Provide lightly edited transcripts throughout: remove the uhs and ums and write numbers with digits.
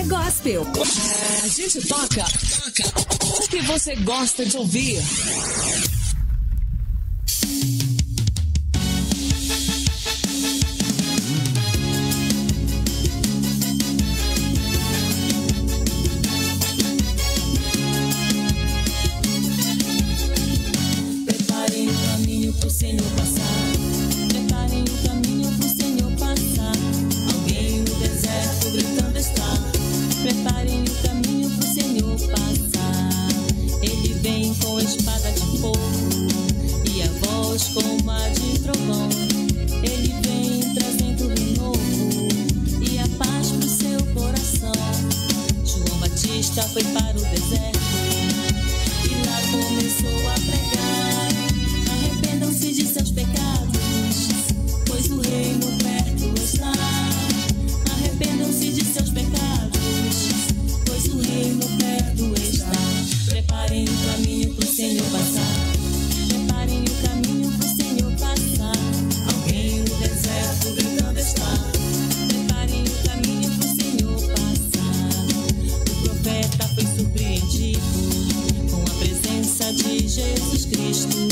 Gospel. A gente toca o que você gosta de ouvir. Preparem o caminho pro Senhor passar. Preparem o caminho pro Senhor passar. Alguém no deserto gritando está. Preparem o caminho pro Senhor passar. Ele vem com a espada de fogo e a voz como a de trovão. Ele vem trazendo renovo e a paz pro seu coração. João Batista foi para o deserto e lá começou a pregar. Arrependam-se de seus pecados, pois o reino perto está. Arrependam-se de seus pecados, pois o reino perto está. Preparem o caminho pro Senhor passar. Preparem o caminho pro Senhor passar. Alguém no deserto gritando está. Preparem o caminho pro Senhor passar. O profeta foi surpreendido com a presença de Jesus Cristo,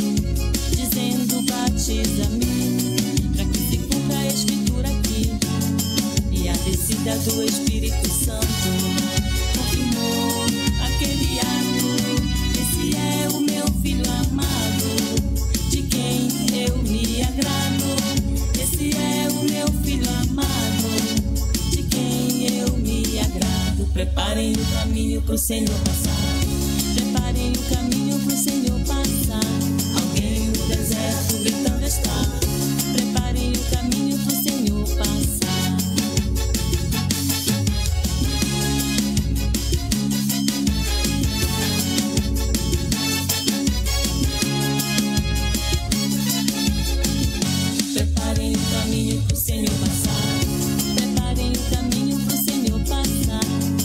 dizendo: batiza-me, para que se cumpra a escritura aqui. E a descida do Espírito Santo confirmou aquele ato. Esse é o meu filho amado, de quem eu me agrado. Esse é o meu filho amado, de quem eu me agrado. Preparem o caminho pro Senhor passar. Preparem o caminho pro Senhor passar. Alguém no deserto gritando está. Preparem o caminho pro Senhor passar. Preparem o caminho pro Senhor passar. Preparem o caminho pro Senhor passar.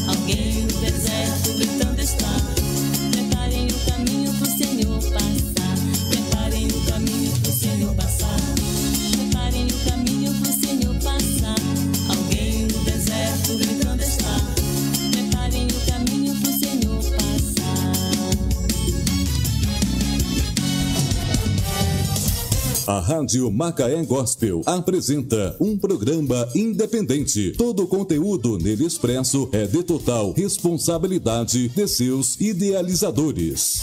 Alguém no deserto gritando está. Preparem o caminho pro Senhor passar. Preparem o caminho pro Senhor passar. Preparem o caminho pro Senhor passar. Alguém no deserto gritando está. Preparem o caminho pro Senhor passar. A Rádio Macaé Gospel apresenta um programa independente. Todo o conteúdo nele expresso é de total responsabilidade de seus idealizadores.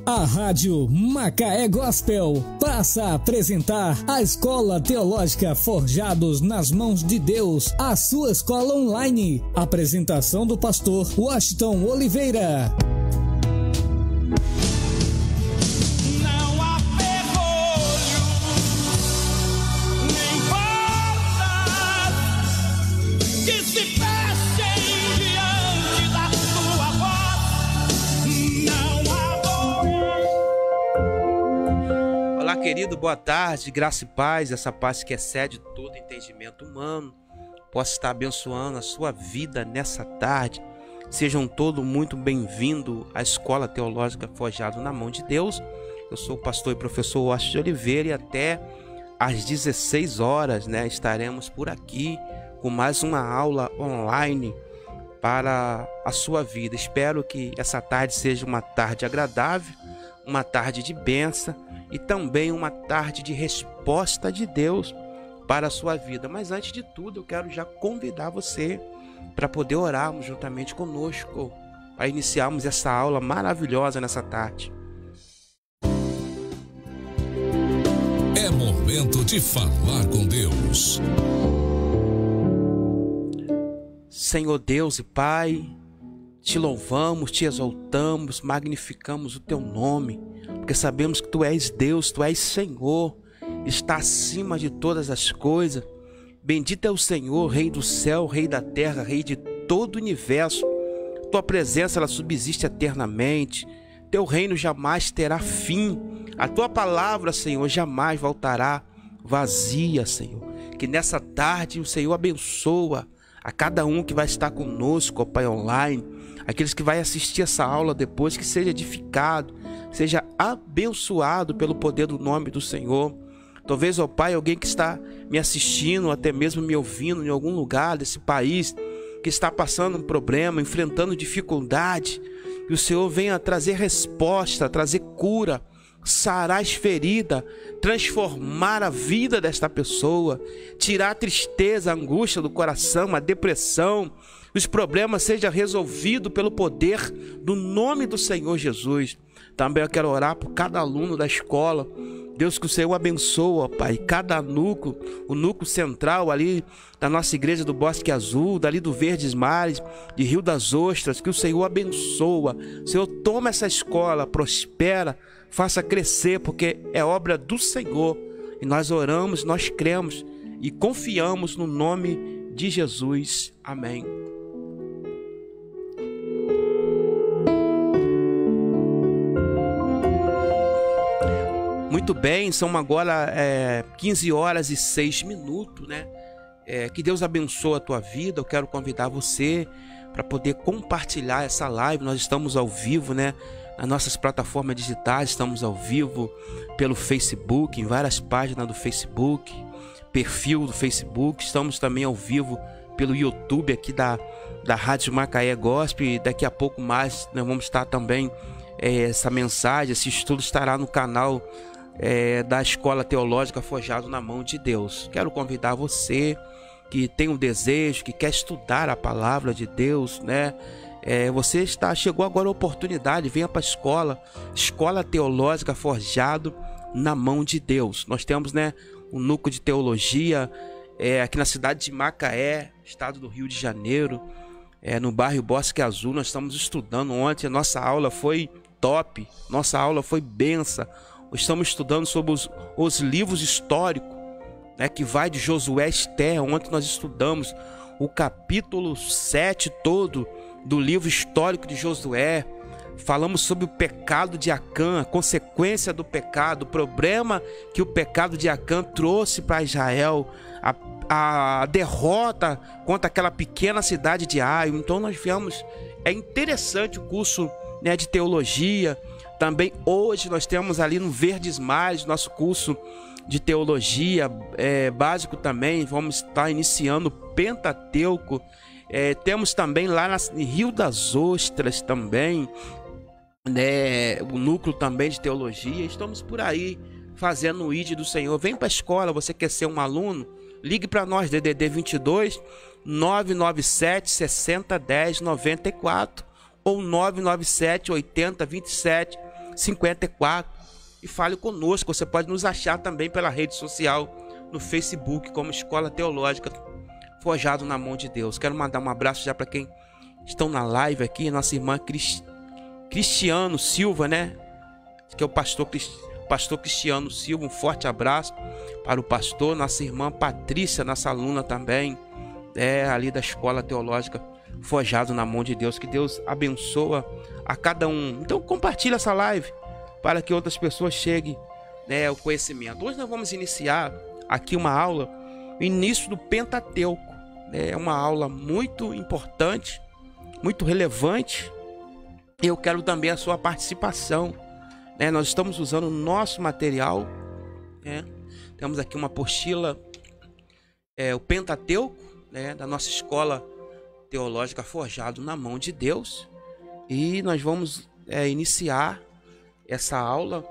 A Rádio Macaé Gospel passa a apresentar a Escola Teológica Forjados nas Mãos de Deus, a sua escola online. Apresentação do pastor Washington Oliveira. Não há ferrolho, nem portas que se fechem diante da tua voz. Não há dor. Olá, querido, boa tarde, graça e paz, essa paz que excede todo entendimento humano, possa estar abençoando a sua vida nessa tarde. Sejam todos muito bem-vindos à Escola Teológica Forjado na Mão de Deus. Eu sou o pastor e professor Washington Oliveira e até às 16 horas, estaremos por aqui com mais uma aula online para a sua vida. Espero que essa tarde seja uma tarde agradável, uma tarde de bênção e também uma tarde de resposta de Deus para a sua vida. Mas antes de tudo, eu quero já convidar você para poder orarmos juntamente conosco, para iniciarmos essa aula maravilhosa nessa tarde. É momento de falar com Deus. Senhor Deus e Pai, te louvamos, te exaltamos, magnificamos o teu nome, porque sabemos que tu és Deus, tu és Senhor, está acima de todas as coisas. Bendito é o Senhor, Rei do céu, Rei da terra, Rei de todo o universo. Tua presença, ela subsiste eternamente. Teu reino jamais terá fim. A tua palavra, Senhor, jamais voltará vazia, Senhor. Que nessa tarde o Senhor abençoa a cada um que vai estar conosco, ó Pai, online. Aqueles que vai assistir essa aula depois, que seja edificado, seja abençoado pelo poder do nome do Senhor. Talvez, ó Pai, alguém que está me assistindo, até mesmo me ouvindo em algum lugar desse país, que está passando um problema, enfrentando dificuldade, que o Senhor venha trazer resposta, trazer cura, sarar as feridas, transformar a vida desta pessoa, tirar a tristeza, a angústia do coração, a depressão, os problemas sejam resolvidos pelo poder do nome do Senhor Jesus. Também eu quero orar por cada aluno da escola. Deus, que o Senhor abençoa, Pai, cada núcleo, o núcleo central ali da nossa igreja do Bosque Azul, dali do Verdes Mares, de Rio das Ostras, que o Senhor abençoa. O Senhor toma essa escola, prospera, faça crescer, porque é obra do Senhor. E nós oramos, nós cremos e confiamos no nome de Jesus. Amém. Muito bem, são agora 15 horas e 6 minutos, né? Que Deus abençoe a tua vida. Eu quero convidar você para poder compartilhar essa live. Nós estamos ao vivo, né? Nas nossas plataformas digitais, estamos ao vivo pelo Facebook, em várias páginas do Facebook, perfil do Facebook. Estamos também ao vivo pelo YouTube aqui da Rádio Macaé Gospel. E daqui a pouco mais nós vamos estar também, essa mensagem, esse estudo estará no canal da Escola Teológica Forjado na Mão de Deus. Quero convidar você que tem um desejo, que quer estudar a palavra de Deus, né? Chegou agora a oportunidade, venha para a Escola Teológica Forjado na Mão de Deus. Nós temos, né, um núcleo de teologia aqui na cidade de Macaé, estado do Rio de Janeiro, no bairro Bosque Azul. Nós estamos estudando ontem, a nossa aula foi top, nossa aula foi benção. Estamos estudando sobre os livros históricos, né, que vai de Josué a Esther. Ontem nós estudamos o capítulo 7 todo do livro histórico de Josué. Falamos sobre o pecado de Acã, a consequência do pecado, o problema que o pecado de Acã trouxe para Israel, a derrota contra aquela pequena cidade de Ai. Então nós vemos, é interessante o curso, né, de teologia. Também hoje nós temos ali no Verdes Mares, nosso curso de teologia básico também. Vamos estar iniciando o Pentateuco. Temos também lá em Rio das Ostras também, né, o núcleo também de teologia. Estamos por aí fazendo o ID do Senhor. Vem para a escola, você quer ser um aluno? Ligue para nós, DDD 22 997 60 10 94 ou 997 80 27 54 e fale conosco. Você pode nos achar também pela rede social no Facebook como Escola Teológica Forjado na Mão de Deus. Quero mandar um abraço já para quem estão na live aqui, nossa irmã Cristiano Silva, né, que é o pastor Cristiano Silva. Um forte abraço para o pastor. Nossa irmã Patrícia, nossa aluna também, ali da Escola Teológica Forjado na Mão de Deus. Que Deus abençoa a cada um. Então compartilha essa live para que outras pessoas cheguem, né, ao conhecimento. Hoje nós vamos iniciar aqui uma aula, o início do Pentateuco. É uma aula muito importante, muito relevante. Eu quero também a sua participação, né? Nós estamos usando o nosso material, né? Temos aqui uma apostila, o Pentateuco, né, da nossa Escola Teológica Forjado na Mão de Deus. E nós vamos iniciar essa aula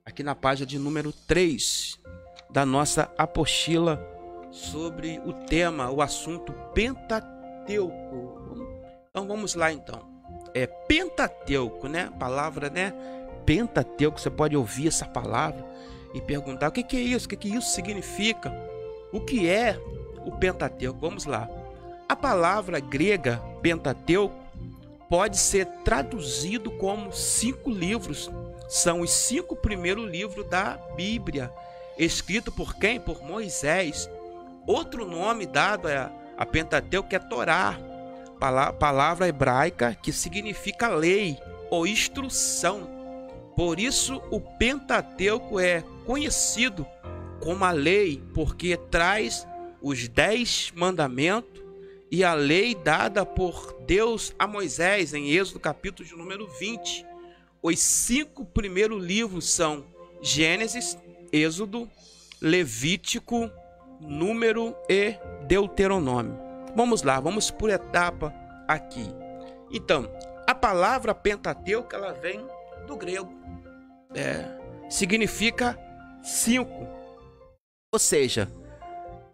aqui na página de número 3 da nossa apostila sobre o tema, o assunto Pentateuco. Então vamos lá então. Pentateuco, né? A palavra, né? Pentateuco, você pode ouvir essa palavra e perguntar: o que é isso? O que isso significa? O que é o Pentateuco? Vamos lá. A palavra grega Pentateuco pode ser traduzido como 5 livros. São os 5 primeiros livros da Bíblia, escrito por quem? Por Moisés. Outro nome dado a Pentateuco é Torá, palavra hebraica que significa lei ou instrução. Por isso o Pentateuco é conhecido como a lei, porque traz os 10 mandamentos e a lei dada por Deus a Moisés em Êxodo capítulo de número 20. Os 5 primeiros livros são Gênesis, Êxodo, Levítico, Número e Deuteronômio. Vamos lá, vamos por etapa aqui. Então, a palavra Pentateuco, ela vem do grego. Significa 5. Ou seja,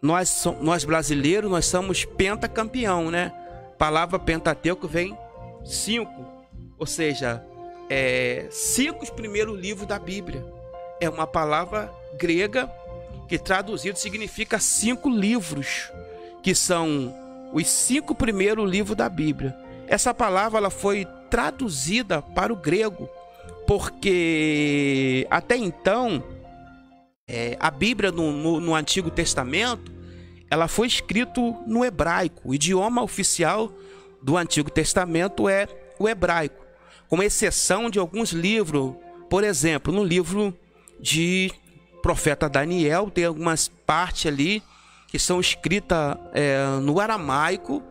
nós brasileiros, nós somos pentacampeão, né? A palavra Pentateuco vem 5. Ou seja, 5 primeiros livros da Bíblia. É uma palavra grega que traduzido significa 5 livros, que são os 5 primeiros livros da Bíblia. Essa palavra ela foi traduzida para o grego, porque até então a Bíblia no Antigo Testamento ela foi escrita no hebraico. O idioma oficial do Antigo Testamento é o hebraico, com exceção de alguns livros. Por exemplo, no livro de profeta Daniel tem algumas partes ali que são escritas no aramaico,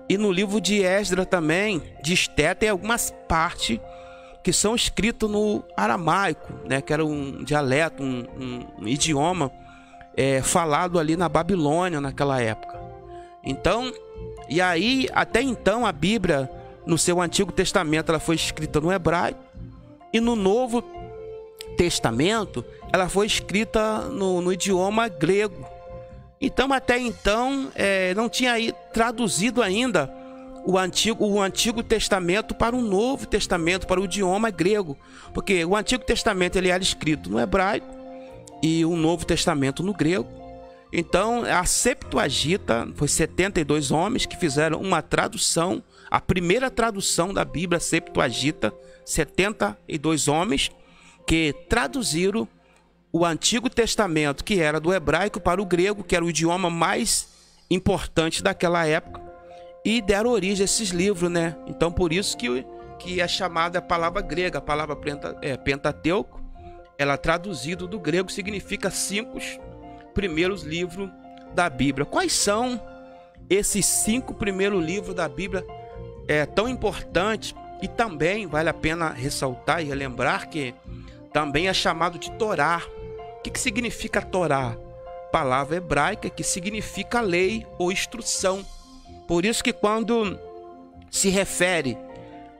e no livro de Esdras também, de Esté, tem algumas partes que são escritas no aramaico, né, que era um dialeto, um idioma falado ali na Babilônia naquela época. Então, e aí até então a Bíblia no seu Antigo Testamento ela foi escrita no hebraico, e no Novo Testamento ela foi escrita no idioma grego. Então até então não tinha traduzido ainda o Antigo Testamento para o Novo Testamento, para o idioma grego, porque o Antigo Testamento ele era escrito no hebraico e o Novo Testamento no grego. Então a Septuaginta foi 72 homens que fizeram uma tradução, a primeira tradução da Bíblia, Septuaginta, 72 homens que traduziram o Antigo Testamento, que era do hebraico, para o grego, que era o idioma mais importante daquela época, e deram origem a esses livros, né? Então por isso que é chamada a palavra grega, a palavra Pentateuco, ela traduzido do grego significa 5 primeiros livros da Bíblia. Quais são esses 5 primeiros livros da Bíblia tão importantes? E também vale a pena ressaltar e relembrar que também é chamado de Torá. O que significa Torá? Palavra hebraica que significa lei ou instrução. Por isso que quando se refere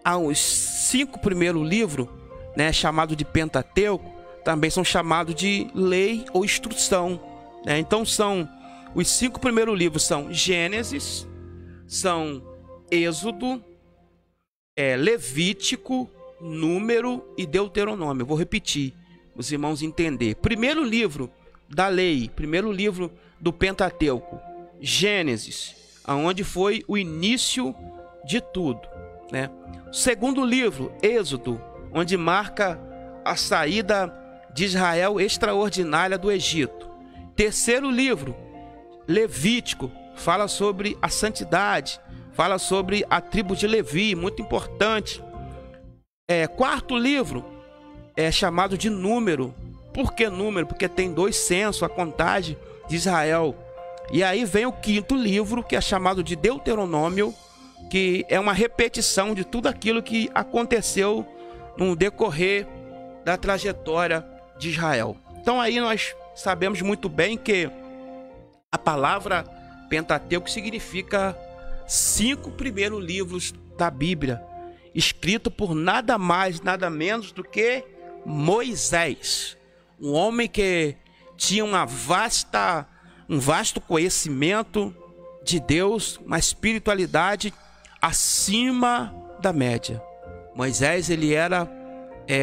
aos 5 primeiros livros, né, chamado de Pentateuco, também são chamados de lei ou instrução, né? Então são os 5 primeiros livros são Gênesis, são Êxodo, Levítico, Número e Deuteronômio. Eu vou repetir, os irmãos entender. Primeiro livro da lei, primeiro livro do Pentateuco, Gênesis, aonde foi o início de tudo, né? Segundo livro, Êxodo, onde marca a saída de Israel extraordinária do Egito. Terceiro livro, Levítico, fala sobre a santidade, fala sobre a tribo de Levi, muito importante. Quarto livro é chamado de Número. Por que Número? Porque tem 2 censos, a contagem de Israel. E aí vem o quinto livro, que é chamado de Deuteronômio, que é uma repetição de tudo aquilo que aconteceu no decorrer da trajetória de Israel. Então aí nós sabemos muito bem que a palavra Pentateuco significa 5 primeiros livros da Bíblia, escrito por nada mais, nada menos do que Moisés, um homem que tinha um vasto conhecimento de Deus, uma espiritualidade acima da média. Moisés, ele era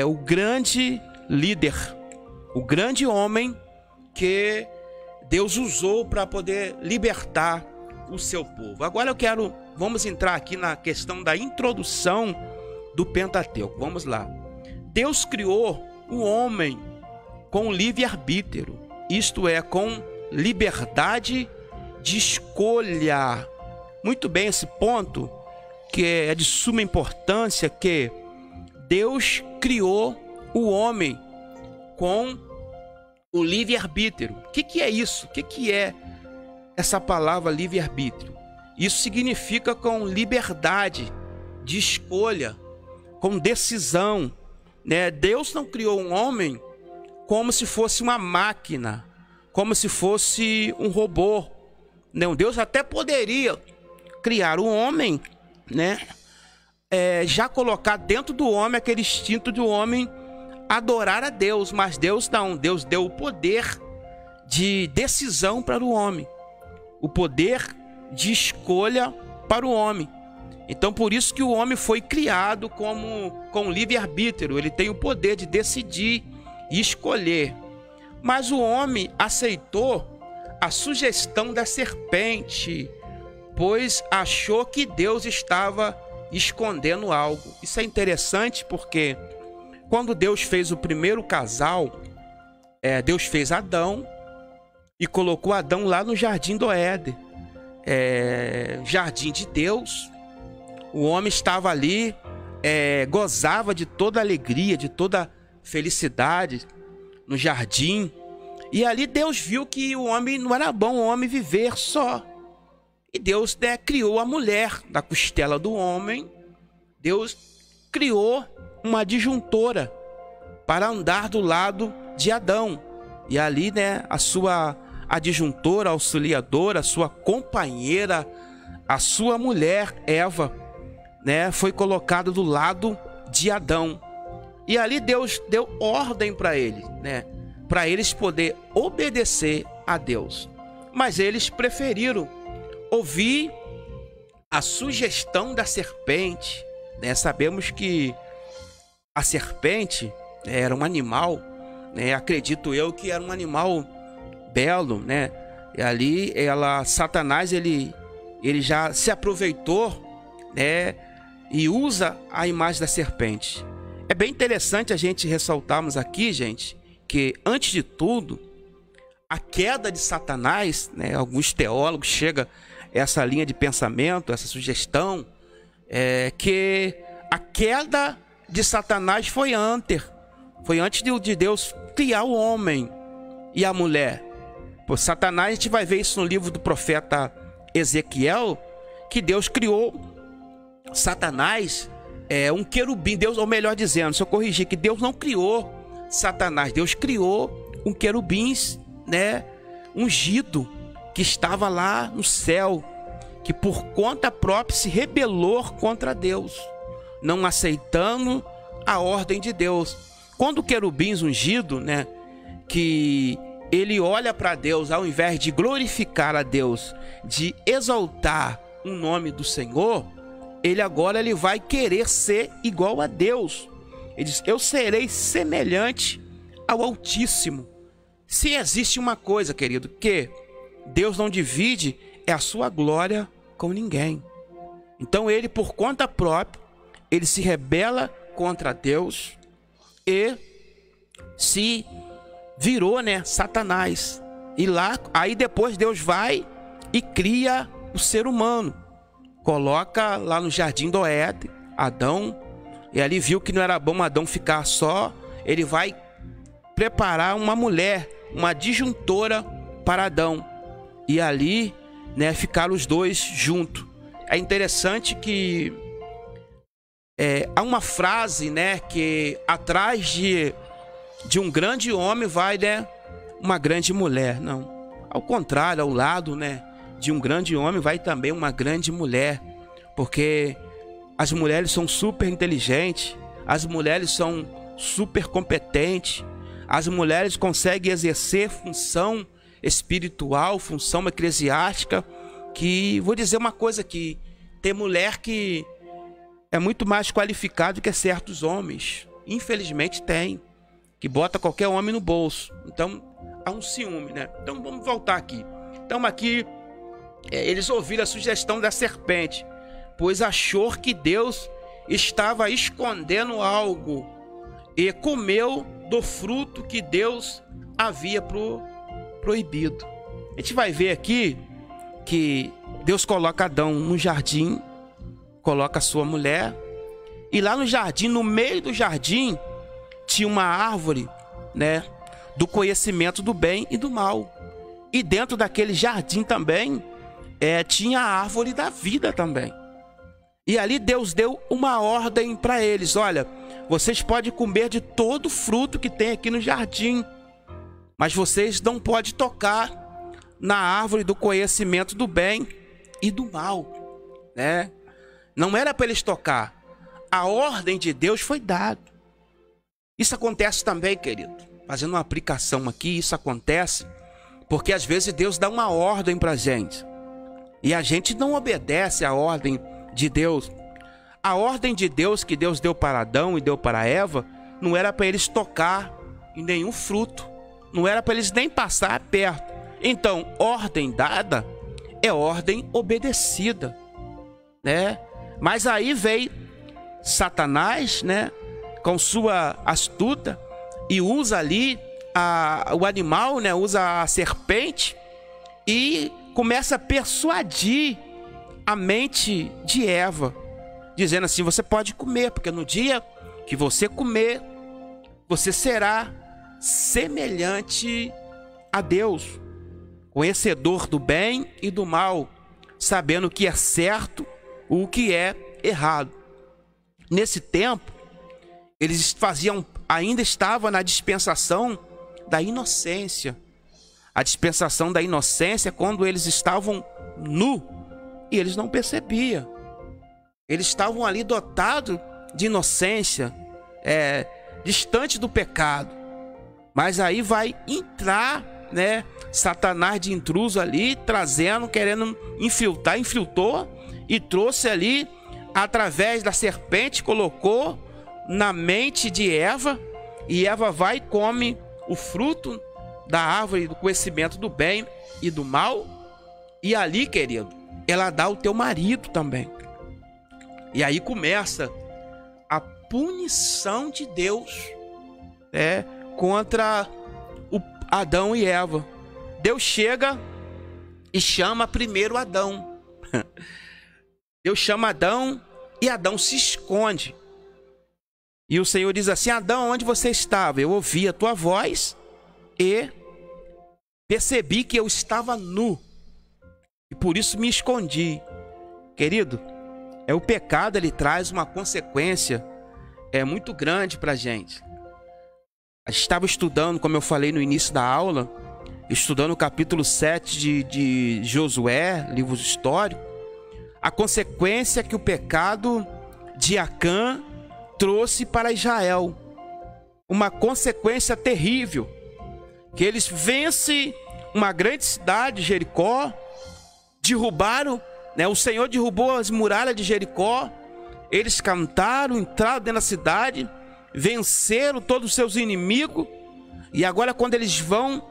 o grande líder, o grande homem que Deus usou para poder libertar o seu povo. Agora vamos entrar aqui na questão da introdução do Pentateuco. Vamos lá. Deus criou o homem com livre-arbítrio, isto é, com liberdade de escolha. Muito bem, esse ponto que é de suma importância, que Deus criou o homem com o livre-arbítrio. O que é isso? O que é essa palavra livre-arbítrio? Isso significa com liberdade de escolha, com decisão, né? Deus não criou um homem como se fosse uma máquina, como se fosse um robô. Não, Deus até poderia criar o homem, né? Já colocar dentro do homem aquele instinto do homem adorar a Deus, mas Deus não. Deus deu o poder de decisão para o homem, o poder de escolha para o homem. Então, por isso que o homem foi criado com livre-arbítrio. Ele tem o poder de decidir e escolher. Mas o homem aceitou a sugestão da serpente, pois achou que Deus estava escondendo algo. Isso é interessante porque quando Deus fez o primeiro casal, Deus fez Adão e colocou Adão lá no jardim do Éden, jardim de Deus. O homem estava ali, gozava de toda alegria, de toda felicidade no jardim. E ali Deus viu que o homem não era bom o homem viver só. E Deus criou a mulher da costela do homem. Deus criou uma adjuntora para andar do lado de Adão. E ali, a sua adjuntora, auxiliadora, a sua companheira, a sua mulher, Eva, foi colocada do lado de Adão. E ali Deus deu ordem para ele, para eles poder obedecer a Deus. Mas eles preferiram ouvir a sugestão da serpente. Sabemos que a serpente era um animal, acredito eu que era um animal belo, E ali Satanás ele já se aproveitou, e usa a imagem da serpente. É bem interessante a gente ressaltarmos aqui, gente, que antes de tudo, a queda de Satanás, alguns teólogos chegam a essa linha de pensamento, essa sugestão, que a queda de Satanás foi antes de Deus criar o homem e a mulher. Por Satanás, a gente vai ver isso no livro do profeta Ezequiel, que Deus criou Satanás, um querubim. Deus, ou melhor dizendo, se eu corrigir, que Deus não criou Satanás, Deus criou um querubim, ungido, que estava lá no céu, que por conta própria se rebelou contra Deus, não aceitando a ordem de Deus. Quando o querubim ungido, que ele olha para Deus, ao invés de glorificar a Deus, de exaltar o nome do Senhor, ele vai querer ser igual a Deus. Ele diz: eu serei semelhante ao Altíssimo. Se existe uma coisa, querido, que Deus não divide, é a sua glória com ninguém. Então ele, por conta própria, ele se rebela contra Deus e se virou, Satanás. E aí depois Deus vai e cria o ser humano, coloca lá no jardim do Éden Adão, e ali viu que não era bom Adão ficar só. Ele vai preparar uma mulher, uma adjuntora para Adão, e ali ficaram os dois juntos. É interessante que há uma frase, que atrás de um grande homem vai uma grande mulher. Não, ao contrário, ao lado de um grande homem vai também uma grande mulher, porque as mulheres são super inteligentes, as mulheres são super competentes, as mulheres conseguem exercer função espiritual, função eclesiástica, que vou dizer uma coisa aqui, tem mulher que é muito mais qualificado que certos homens, infelizmente tem, que bota qualquer homem no bolso. Então há um ciúme, Então vamos voltar aqui. Então aqui eles ouviram a sugestão da serpente, pois achou que Deus estava escondendo algo e comeu do fruto que Deus havia proibido. A gente vai ver aqui que Deus coloca Adão no jardim, coloca a sua mulher, e lá no jardim, no meio do jardim, tinha uma árvore, do conhecimento do bem e do mal. E dentro daquele jardim também tinha a árvore da vida também. E ali Deus deu uma ordem para eles: olha, vocês podem comer de todo fruto que tem aqui no jardim, mas vocês não podem tocar na árvore do conhecimento do bem e do mal, né? Não era para eles tocar. A ordem de Deus foi dada. Isso acontece também, querido. Fazendo uma aplicação aqui, isso acontece porque às vezes Deus dá uma ordem para a gente e a gente não obedece à ordem de Deus. A ordem de Deus que Deus deu para Adão e deu para Eva não era para eles tocar em nenhum fruto, não era para eles nem passar perto. Então, ordem dada é ordem obedecida, né? Mas aí veio Satanás, né, com sua astuta e usa ali o animal, né, usa a serpente e começa a persuadir a mente de Eva, dizendo assim: você pode comer, porque no dia que você comer, você será semelhante a Deus, conhecedor do bem e do mal, sabendo o que é certo, o que é errado. Nesse tempo, eles ainda estavam na dispensação da inocência. A dispensação da inocência é quando eles estavam nus e eles não percebiam. Eles estavam ali dotados de inocência, distante do pecado. Mas aí vai entrar, né, Satanás de intruso ali, trazendo, querendo infiltrou e trouxe ali, através da serpente, colocou na mente de Eva, e Eva vai e come o fruto da árvore do conhecimento do bem e do mal, e ali, querido, ela dá o teu marido também. E aí começa a punição de Deus, contra o Adão e Eva. Deus chega e chama primeiro Adão. Deus chama Adão e Adão se esconde. E o Senhor diz assim: Adão, onde você estava? Eu ouvi a tua voz e percebi que eu estava nu, e por isso me escondi. Querido, o pecado, ele traz uma consequência muito grande para a gente. A gente estava estudando, como eu falei no início da aula, estudando o capítulo 7 de Josué, livro histórico, a consequência que o pecado de Acã trouxe para Israel. Uma consequência terrível, que eles vencem uma grande cidade, Jericó, derrubaram, o Senhor derrubou as muralhas de Jericó, eles cantaram, entraram dentro da cidade, venceram todos os seus inimigos, e agora quando eles vão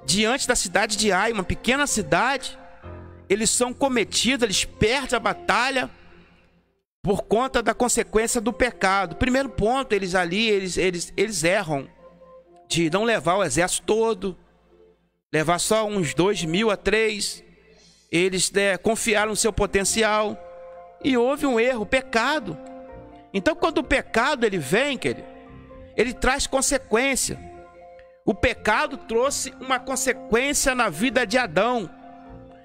diante da cidade de Ai, uma pequena cidade, eles são cometidos, eles perdem a batalha por conta da consequência do pecado. Primeiro ponto, eles erram de não levar o exército todo, levar só uns 2.000 a 3. Eles confiaram no seu potencial e houve um erro, pecado. Então, quando o pecado ele vem, querido, ele traz consequência. O pecado trouxe uma consequência na vida de Adão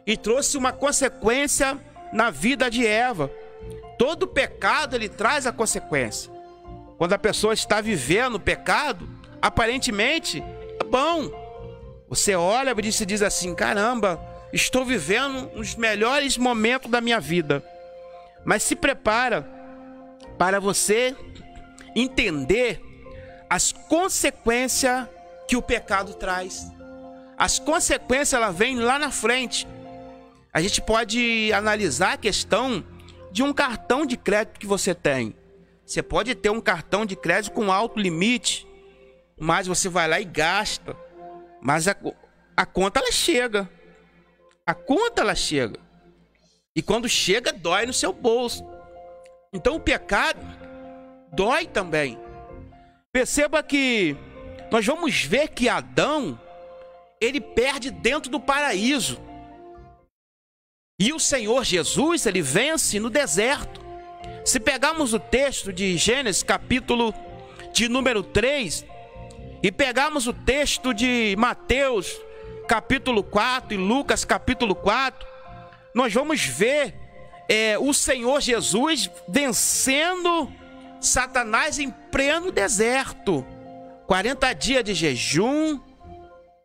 e trouxe uma consequência na vida de Eva. Todo pecado ele traz a consequência. Quando a pessoa está vivendo o pecado, aparentemente é bom. Você olha e se diz assim: caramba, estou vivendo os melhores momentos da minha vida. Mas se prepara para você entender as consequências que o pecado traz. As consequências, ela vem lá na frente. A gente pode analisar a questão de um cartão de crédito que você tem. Você pode ter um cartão de crédito com alto limite, mas você vai lá e gasta. Mas a conta ela chega. A conta ela chega. E quando chega, dói no seu bolso. Então o pecado dói também. Perceba que nós vamos ver que Adão, ele perde dentro do paraíso. E o Senhor Jesus, ele vence no deserto. Se pegarmos o texto de Gênesis, capítulo de número 3, e pegarmos o texto de Mateus, capítulo 4, e Lucas, capítulo 4, nós vamos ver o Senhor Jesus vencendo Satanás em pleno deserto. 40 dias de jejum,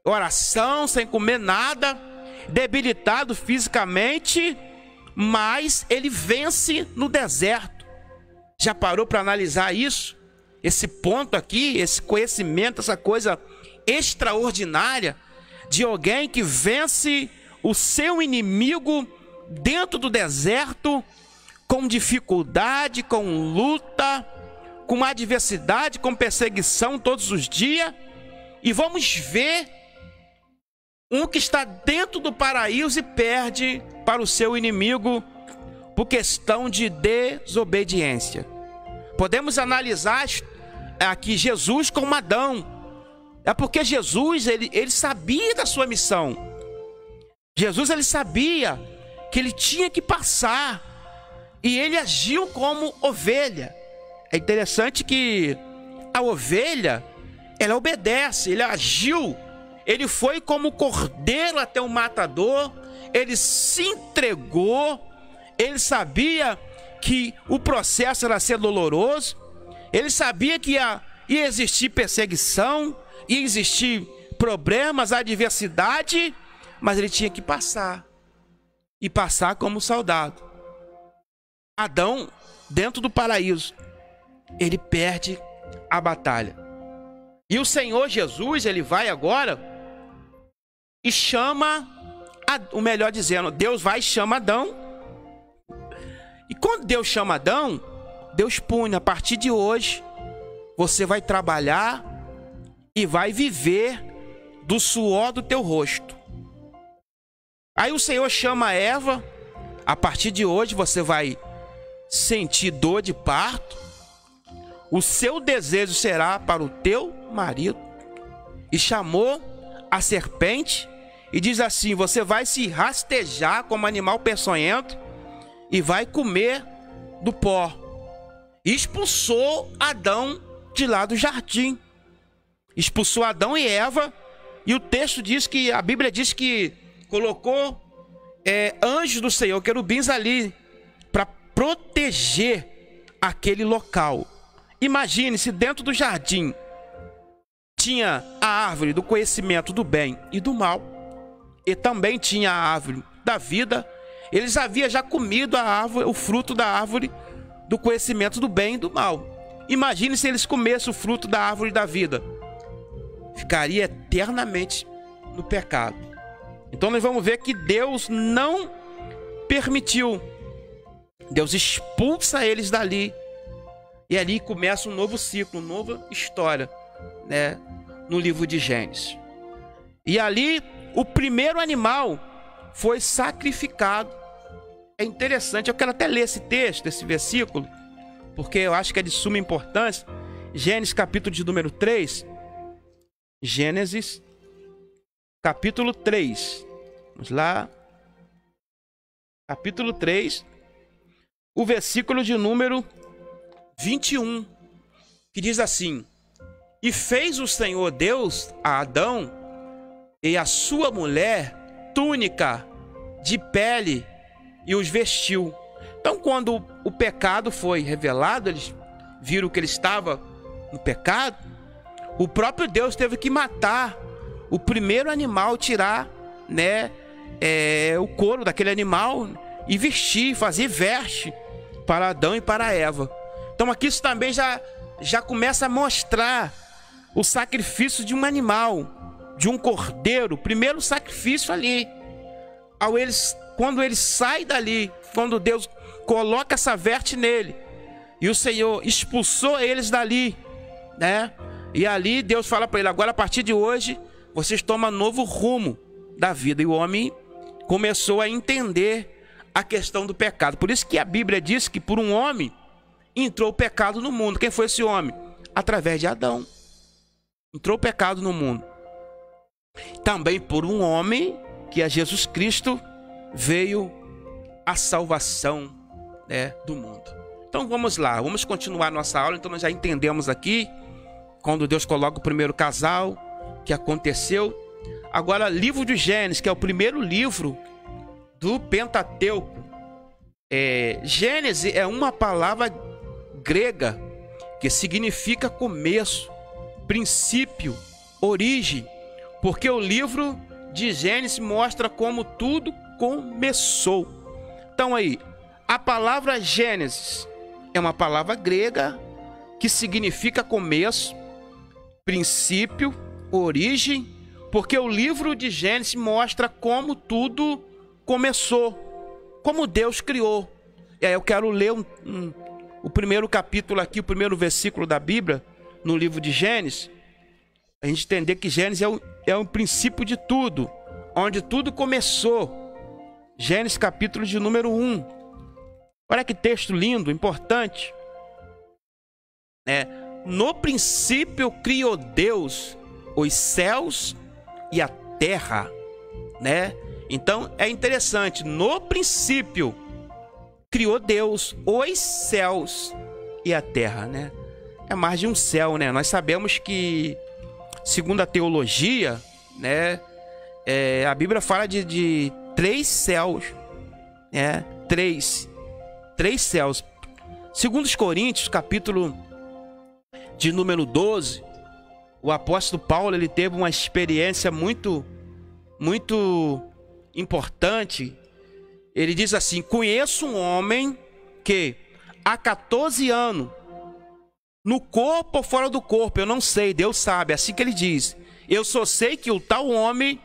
oração, sem comer nada, debilitado fisicamente, mas ele vence no deserto. Já parou para analisar isso? Esse ponto aqui, esse conhecimento, essa coisa extraordinária de alguém que vence o seu inimigo dentro do deserto, com dificuldade, com luta, com adversidade, com perseguição todos os dias. E vamos ver um que está dentro do paraíso e perde para o seu inimigo por questão de desobediência. Podemos analisar aqui Jesus como Adão. É porque Jesus, ele sabia da sua missão. Jesus, ele sabia que ele tinha que passar. E ele agiu como ovelha. É interessante que a ovelha, ela obedece, ele agiu. Ele foi como cordeiro até o matador. Ele se entregou. Ele sabia que o processo era ser doloroso. Ele sabia que ia existir perseguição, ia existir problemas, adversidade, mas ele tinha que passar. E passar como soldado. Adão, dentro do paraíso, ele perde a batalha. E o Senhor Jesus, ele vai agora e chama, ou melhor dizendo, Deus vai e chama Adão. E quando Deus chama Adão, Deus pune: a partir de hoje, você vai trabalhar e vai viver do suor do teu rosto. Aí o Senhor chama Eva: a partir de hoje você vai sentir dor de parto, o seu desejo será para o teu marido. E chamou a serpente e diz assim: você vai se rastejar como animal peçonhento e vai comer do pó. E expulsou Adão de lá do jardim. Expulsou Adão e Eva. E o texto diz que, a Bíblia diz que colocou anjos do Senhor, querubins ali, para proteger aquele local. Imagine se dentro do jardim tinha a árvore do conhecimento do bem e do mal, e também tinha a árvore da vida. Eles haviam já comido a árvore, o fruto da árvore do conhecimento do bem e do mal. Imagine se eles comessem o fruto da árvore da vida. Ficaria eternamente no pecado. Então nós vamos ver que Deus não permitiu. Deus expulsa eles dali. E ali começa um novo ciclo, uma nova história, né, no livro de Gênesis. E ali o primeiro animal foi sacrificado. É interessante, eu quero até ler esse texto, esse versículo, porque eu acho que é de suma importância. Gênesis capítulo de número 3. Gênesis capítulo 3. Vamos lá. Capítulo 3. O versículo de número 21. Que diz assim: e fez o Senhor Deus a Adão e a sua mulher túnica de pele e os vestiu. Então, quando o pecado foi revelado, eles viram que ele estava no pecado, o próprio Deus teve que matar o primeiro animal, tirar, né, o couro daquele animal e vestir, fazer veste para Adão e para Eva. Então aqui isso também já começa a mostrar o sacrifício de um animal, de um cordeiro, o primeiro sacrifício ali. Quando ele sai dali, quando Deus coloca essa veste nele, e o Senhor expulsou eles dali, né? E ali Deus fala para ele: agora a partir de hoje vocês tomam novo rumo da vida. E o homem começou a entender a questão do pecado. Por isso que a Bíblia diz que por um homem entrou o pecado no mundo. Quem foi esse homem? Através de Adão. Entrou o pecado no mundo. Também por um homem, que é Jesus Cristo, veio a salvação, né, do mundo. Então vamos lá, vamos continuar nossa aula. Então nós já entendemos aqui quando Deus coloca o primeiro casal, que aconteceu. Agora, livro de Gênesis, que é o primeiro livro do Pentateuco. Gênesis é uma palavra grega que significa começo, princípio, origem. porque o livro de Gênesis mostra como tudo começou. Então aí, a palavra Gênesis é uma palavra grega que significa começo, princípio, origem, porque o livro de Gênesis mostra como tudo começou, como Deus criou. E aí eu quero ler o primeiro capítulo aqui, o primeiro versículo da Bíblia, no livro de Gênesis, a gente entender que Gênesis é o princípio de tudo, onde tudo começou. Gênesis capítulo de número 1. Olha que texto lindo, importante. No princípio criou Deus os céus e a terra, né? Então é interessante, no princípio criou Deus os céus e a terra, né? É mais de um céu, né? Nós sabemos que, segundo a teologia, né, a Bíblia fala de 3 céus, né? Três céus. Segundo os Coríntios, capítulo de número 12, o apóstolo Paulo, ele teve uma experiência muito importante. Ele diz assim: conheço um homem que há 14 anos, no corpo ou fora do corpo, eu não sei, Deus sabe, assim que ele diz, eu só sei que o tal homem,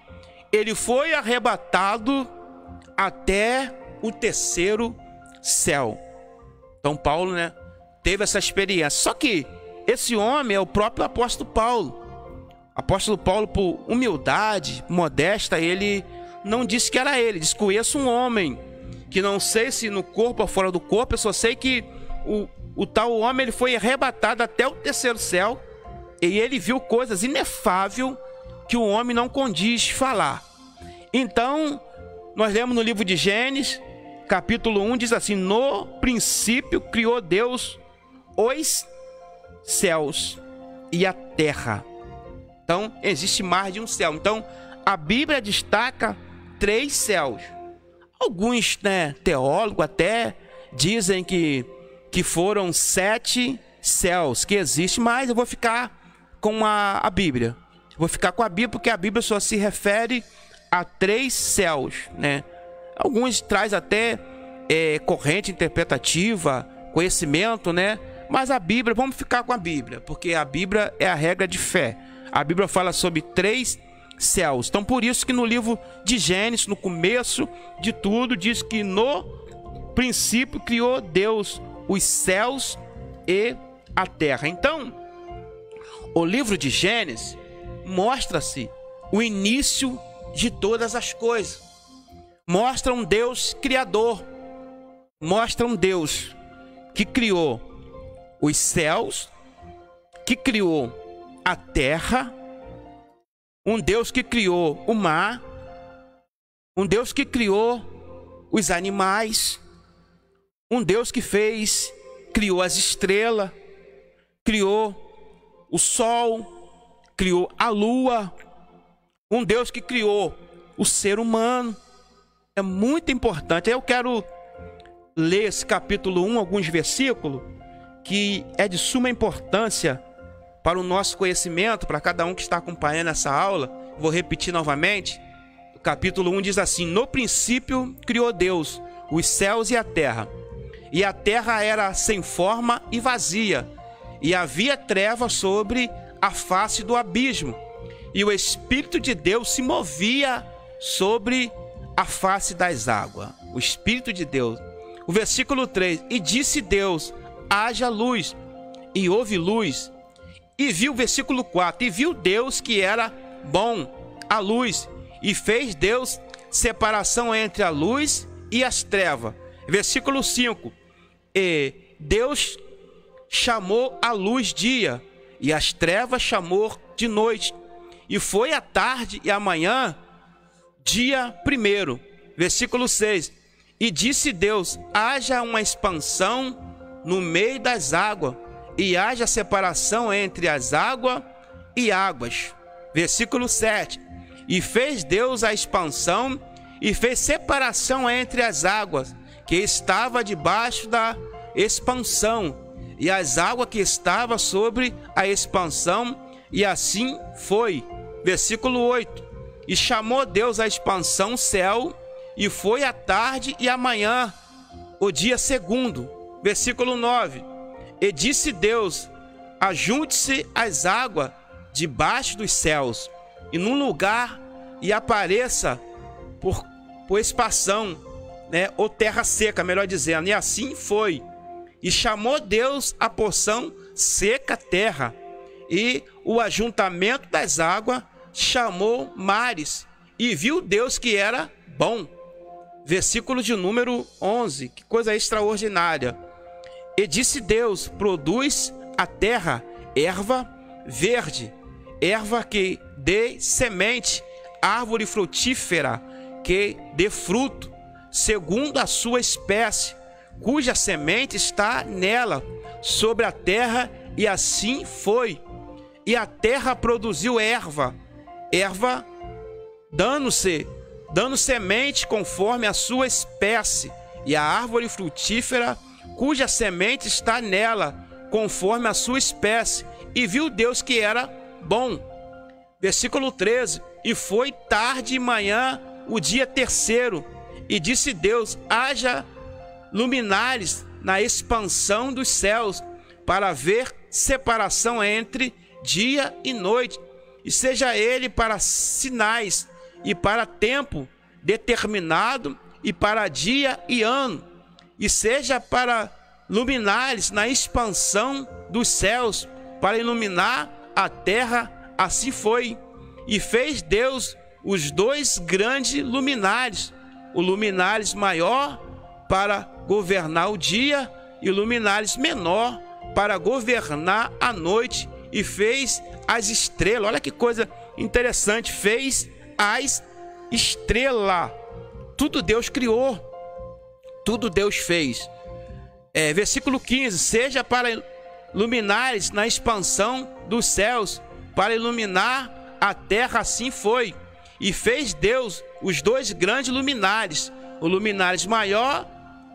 ele foi arrebatado até o 3º céu. Então Paulo, né, teve essa experiência. Só que esse homem é o próprio apóstolo Paulo. Apóstolo Paulo, por humildade, modesta, ele não disse que era ele. Diz: conheço um homem que não sei se no corpo ou fora do corpo, eu só sei que o tal homem, ele foi arrebatado até o 3º céu, e ele viu coisas inefáveis que o homem não condiz falar. Então nós lemos no livro de Gênesis, capítulo 1, diz assim: no princípio criou Deus os céus e a terra. Então existe mais de um céu. Então a Bíblia destaca 3 céus. Alguns, né, teólogos até dizem que foram 7 céus que existem, mas eu vou ficar com a Bíblia. Vou ficar com a Bíblia, porque a Bíblia só se refere a 3 céus, né? Alguns traz até corrente interpretativa, conhecimento, né? Mas a Bíblia, vamos ficar com a Bíblia, porque a Bíblia é a regra de fé. A Bíblia fala sobre 3 céus. Então por isso que no livro de Gênesis, no começo de tudo, diz que no princípio criou Deus os céus e a terra. Então o livro de Gênesis mostra-se o início de todas as coisas. Mostra um Deus criador. Mostra um Deus que criou os céus, que criou a terra, um Deus que criou o mar, um Deus que criou os animais, um Deus que criou as estrelas, criou o sol, criou a lua, um Deus que criou o ser humano. É muito importante. Eu quero ler esse capítulo 1, alguns versículos, que é de suma importância para o nosso conhecimento, para cada um que está acompanhando essa aula. Vou repetir novamente. O capítulo 1 diz assim: no princípio criou Deus os céus e a terra era sem forma e vazia, e havia trevas sobre a face do abismo, e o Espírito de Deus se movia sobre a face das águas. O Espírito de Deus. O versículo 3: e disse Deus: haja luz, e houve luz. E viu, versículo 4, e viu Deus que era bom a luz, e fez Deus separação entre a luz e as trevas. Versículo 5, e Deus chamou a luz dia, e as trevas chamou de noite. E foi a tarde e a manhã, dia 1. Versículo 6, e disse Deus: haja uma expansão no meio das águas, e haja separação entre as águas e águas. Versículo 7, e fez Deus a expansão, e fez separação entre as águas que estava debaixo da expansão, e as águas que estavam sobre a expansão, e assim foi. Versículo 8. E chamou Deus a expansão céu, e foi a tarde e a manhã, o dia segundo. Versículo 9. E disse Deus: ajunte-se as águas debaixo dos céus, e num lugar, e apareça por expansão, né, ou terra seca, melhor dizendo. E assim foi. E chamou Deus a porção seca terra, e o ajuntamento das águas chamou mares, e viu Deus que era bom. Versículo de número 11, que coisa extraordinária. E disse Deus: produz a terra erva verde, erva que dê semente, árvore frutífera que dê fruto, segundo a sua espécie, cuja semente está nela, sobre a terra, e assim foi. E a terra produziu erva dando semente conforme a sua espécie, e a árvore frutífera, cuja semente está nela, conforme a sua espécie. E viu Deus que era bom. Versículo 13. E foi tarde e manhã, o dia terceiro. E disse Deus: haja luminares na expansão dos céus, para haver separação entre dia e noite, e seja ele para sinais, e para tempo determinado, e para dia e ano, e seja para luminares na expansão dos céus, para iluminar a terra. Assim foi. E fez Deus os dois grandes luminares, o luminares maior para governar o dia, e o luminares menor para governar a noite. E fez as estrelas. Olha que coisa interessante. Fez as estrelas. Tudo Deus criou, tudo Deus fez. Versículo 15. Seja para luminares na expansão dos céus, para iluminar a terra. Assim foi. E fez Deus os dois grandes luminares, o luminares maior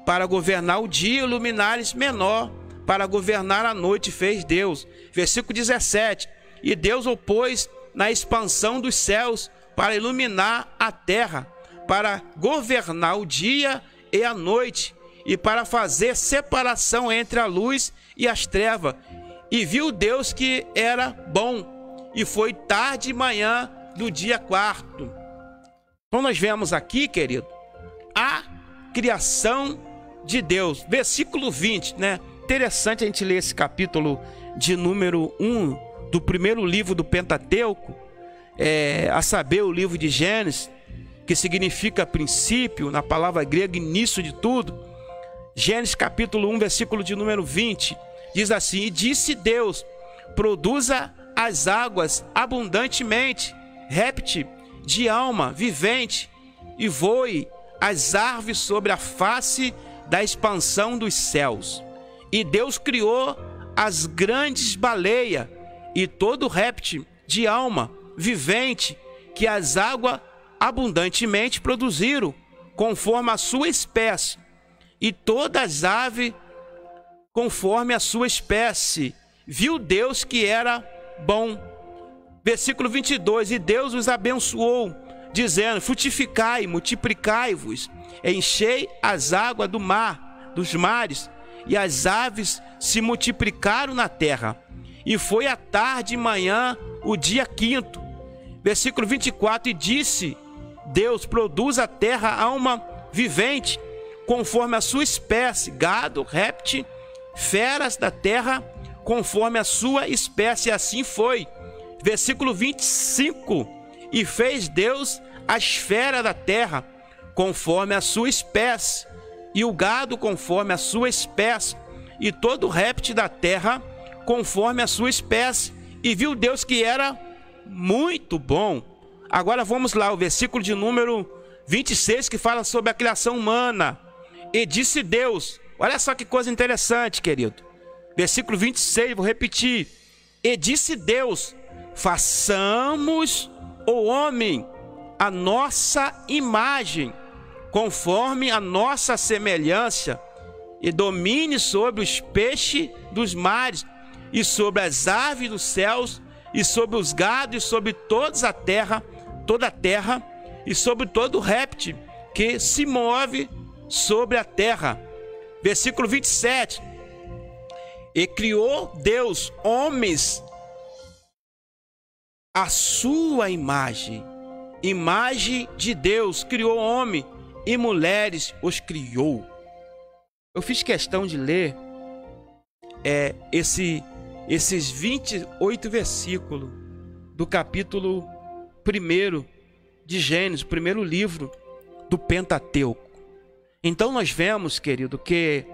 para governar o dia, e o luminares menor para governar a noite. Fez Deus. Versículo 17. E Deus o pôs na expansão dos céus, para iluminar a terra, para governar o dia e a noite, e para fazer separação entre a luz e as trevas. E viu Deus que era bom, e foi tarde e manhã do dia quarto. Então nós vemos aqui, querido, a criação de Deus. Versículo 20, né? Interessante a gente ler esse capítulo de número 1 do primeiro livro do Pentateuco, a saber, o livro de Gênesis, que significa princípio, na palavra grega, início de tudo. Gênesis capítulo 1, versículo de número 20, diz assim: e disse Deus: produza as águas abundantemente, réptil de alma vivente, e voe as árvores sobre a face da expansão dos céus. E Deus criou as grandes baleias e todo réptil de alma vivente que as águas abundantemente produziram, conforme a sua espécie, e todas as aves conforme a sua espécie. Viu Deus que era bom. Versículo 22. E Deus os abençoou, dizendo: frutificai, multiplicai-vos, enchei as águas do mar, dos mares, e as aves se multiplicaram na terra. E foi a tarde e manhã, o dia quinto. Versículo 24. E disse Deus: produz a terra alma vivente, conforme a sua espécie, gado, réptil, feras da terra, conforme a sua espécie. E assim foi. Versículo 25. E fez Deus as feras da terra, conforme a sua espécie, e o gado conforme a sua espécie, e todo réptil da terra conforme a sua espécie. E viu Deus que era muito bom. Agora vamos lá, o versículo de número 26, que fala sobre a criação humana. E disse Deus, olha só que coisa interessante, querido. Versículo 26, vou repetir. E disse Deus: façamos o homem a nossa imagem, conforme a nossa semelhança, e domine sobre os peixes dos mares, e sobre as aves dos céus, e sobre os gados, e sobre toda a terra, e sobre todo réptil que se move sobre a terra. Versículo 27. E criou Deus homens à sua imagem. Imagem de Deus criou homem, e mulheres os criou. Eu fiz questão de ler esses 28 versículos do capítulo 1 de Gênesis, o primeiro livro do Pentateuco. Então nós vemos, querido, que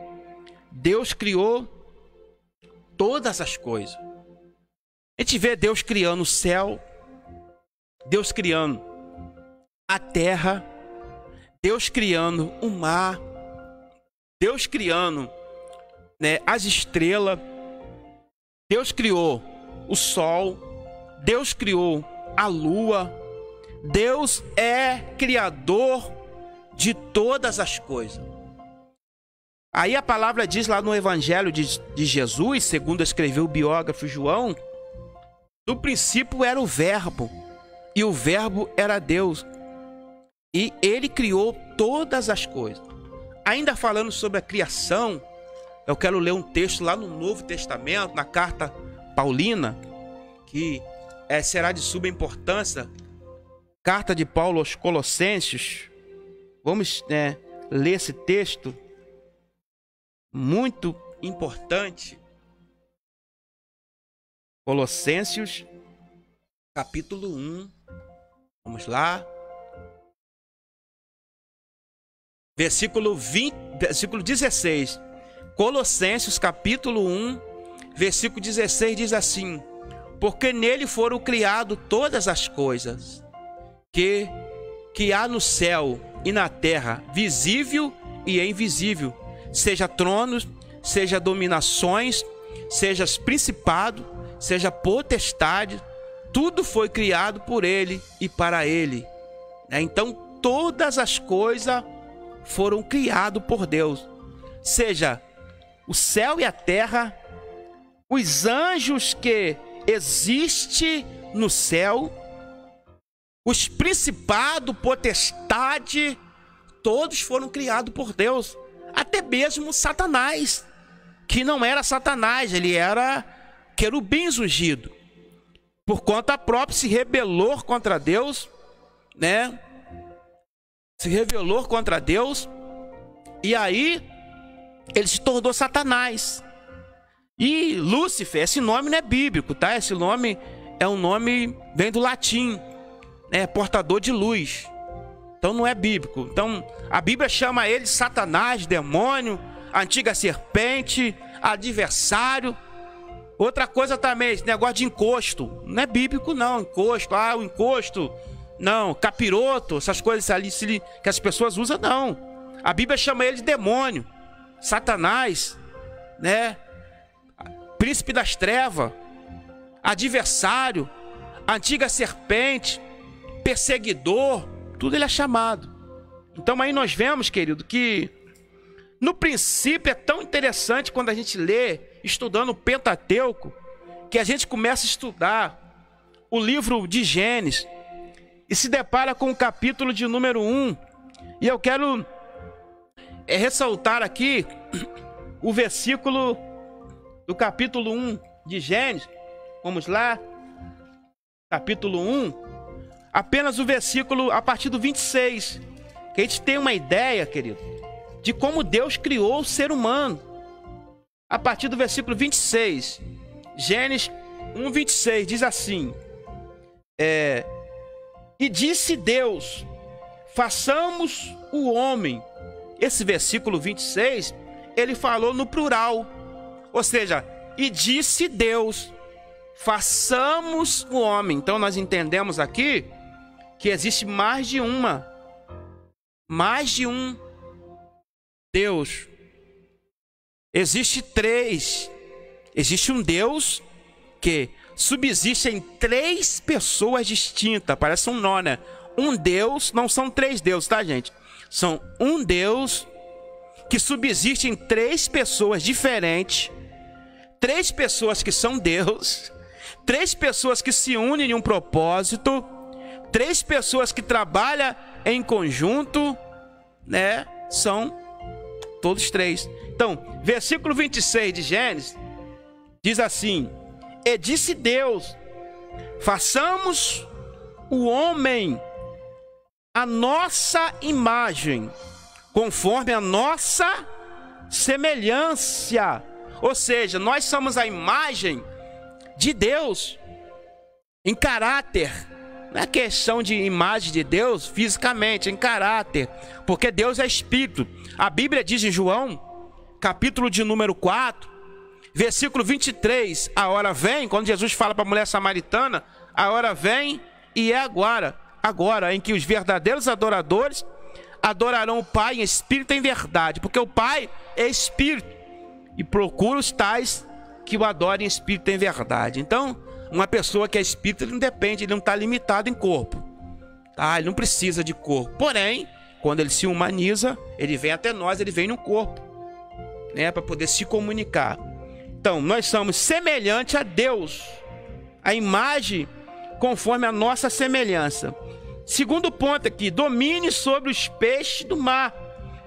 Deus criou todas as coisas. A gente vê Deus criando o céu, Deus criando a terra, Deus criando o mar, Deus criando, né, as estrelas, Deus criou o sol, Deus criou a lua. Deus é criador de todas as coisas. Aí a palavra diz lá no Evangelho de Jesus, segundo escreveu o biógrafo João, no princípio era o Verbo, e o Verbo era Deus, e ele criou todas as coisas. Ainda falando sobre a criação, eu quero ler um texto lá no Novo Testamento, na carta paulina, que será de suma importância. Carta de Paulo aos Colossenses. Vamos ler esse texto muito importante. Colossenses, capítulo 1. Vamos lá. Versículo 16. Colossenses, capítulo 1, versículo 16 diz assim: porque nele foram criadas todas as coisas que há no céu e na terra, visível e invisível, seja tronos, seja dominações, seja principado, seja potestade, tudo foi criado por ele e para ele. Então todas as coisas foram criadas por Deus, seja o céu e a terra, os anjos que existem no céu, os principados, potestade, todos foram criados por Deus. Até mesmo Satanás, que não era Satanás, ele era querubins ungido. Por conta própria se rebelou contra Deus, né? Se rebelou contra Deus, e aí ele se tornou Satanás. E Lúcifer, esse nome não é bíblico, tá? Esse nome é um nome, vem do latim, né? Portador de luz. Então não é bíblico. Então a Bíblia chama ele de Satanás, demônio, antiga serpente, adversário. Outra coisa também, esse negócio de encosto. Não é bíblico não, encosto. O encosto. Não, capiroto, essas coisas ali que as pessoas usam, não. A Bíblia chama ele de demônio, Satanás, né? Príncipe das trevas, adversário, antiga serpente, perseguidor, tudo ele é chamado. Então aí nós vemos, querido, que no princípio é tão interessante quando a gente lê, estudando o Pentateuco, que a gente começa a estudar o livro de Gênesis e se depara com o capítulo de número 1. E eu quero ressaltar aqui o versículo do capítulo 1 de Gênesis. Vamos lá. Capítulo 1. Apenas o versículo a partir do 26. Que a gente tem uma ideia, querido, de como Deus criou o ser humano. A partir do versículo 26. Gênesis 1, 26 diz assim: e disse Deus, façamos o homem. Esse versículo 26, ele falou no plural. Ou seja, e disse Deus, façamos o homem. Então nós entendemos aqui que existe mais de um Deus. Existe três. Existe um Deus que subsiste em três pessoas distintas. Parece um nó, né? Um Deus, não são três deuses, tá, gente? São um Deus que subsiste em três pessoas diferentes. Três pessoas que são Deus. 3 pessoas que se unem em um propósito, 3 pessoas que trabalham em conjunto, né? São todos 3. Então, versículo 26 de Gênesis diz assim: e disse Deus, façamos o homem a nossa imagem, conforme a nossa semelhança. Ou seja, nós somos a imagem de Deus em caráter. Não é questão de imagem de Deus fisicamente, em caráter, porque Deus é espírito. A Bíblia diz em João, capítulo de número 4, versículo 23, a hora vem, quando Jesus fala para a mulher samaritana, a hora vem e é agora em que os verdadeiros adoradores adorarão o Pai em espírito e em verdade, porque o Pai é espírito e procura os tais que o adorem em espírito e em verdade. Então, uma pessoa que é espírito, ele não depende, ele não está limitado em corpo, tá? Ele não precisa de corpo. Porém, quando ele se humaniza, ele vem até nós, ele vem no corpo, né, para poder se comunicar. Então, nós somos semelhantes a Deus, a imagem conforme a nossa semelhança. Segundo ponto aqui, domine sobre os peixes do mar,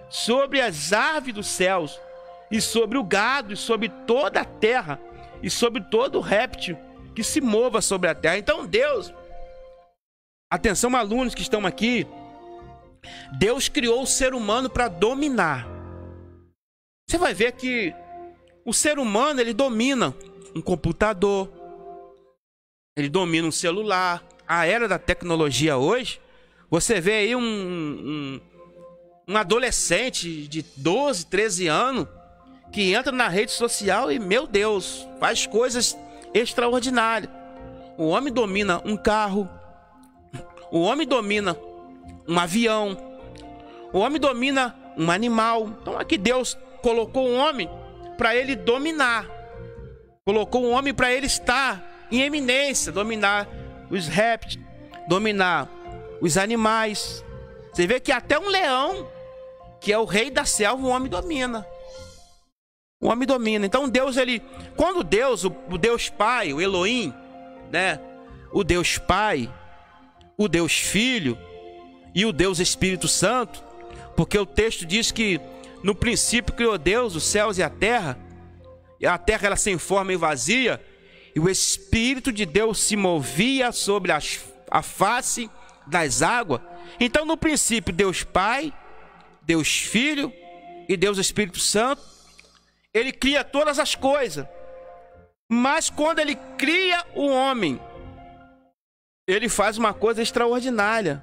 sobre as aves dos céus, e sobre o gado, e sobre toda a terra, e sobre todo réptil que se mova sobre a terra. Então Deus, atenção alunos que estão aqui, Deus criou o ser humano para dominar. Você vai ver que o ser humano, ele domina um computador, ele domina um celular. A era da tecnologia hoje, você vê aí um adolescente de 12, 13 anos que entra na rede social e, meu Deus, faz coisas extraordinárias. O homem domina um carro, o homem domina um avião, o homem domina um animal. Então aqui Deus colocou o homem para ele dominar, colocou o homem para ele estar em eminência, dominar os répteis, dominar os animais. Você vê que até um leão, que é o rei da selva, o homem domina. O homem domina. Então Deus, ele, quando Deus, o Deus Pai, o Elohim, né? O Deus Pai, o Deus Filho e o Deus Espírito Santo, porque o texto diz que no princípio criou Deus os céus e a terra ela sem forma e vazia, e o Espírito de Deus se movia sobre a face das águas. Então no princípio Deus Pai, Deus Filho e Deus Espírito Santo, ele cria todas as coisas. Mas quando ele cria o homem, ele faz uma coisa extraordinária.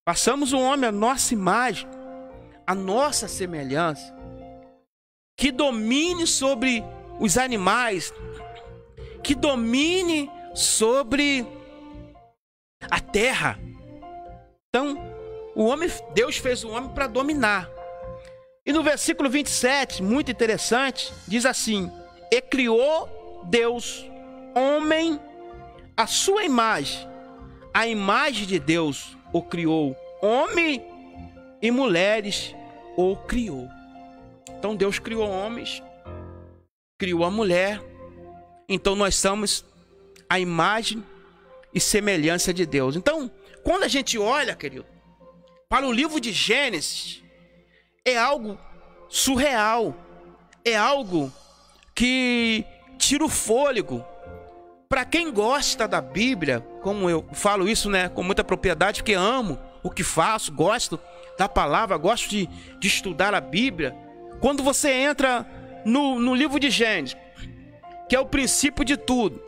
Passamos o homem à nossa imagem, à nossa semelhança, que domine sobre os animais, que domine sobre a terra. Então, Deus fez o homem para dominar. E no versículo 27, muito interessante, diz assim: e criou Deus homem à sua imagem, a imagem de Deus o criou, homem e mulheres o criou. Então Deus criou homens, criou a mulher. Então nós somos a imagem e semelhança de Deus. Então, quando a gente olha, querido, para o livro de Gênesis, é algo surreal, é algo que tira o fôlego. Para quem gosta da Bíblia, como eu falo isso, né, com muita propriedade, porque amo o que faço, gosto da palavra, gosto de estudar a Bíblia. Quando você entra no livro de Gênesis, que é o princípio de tudo,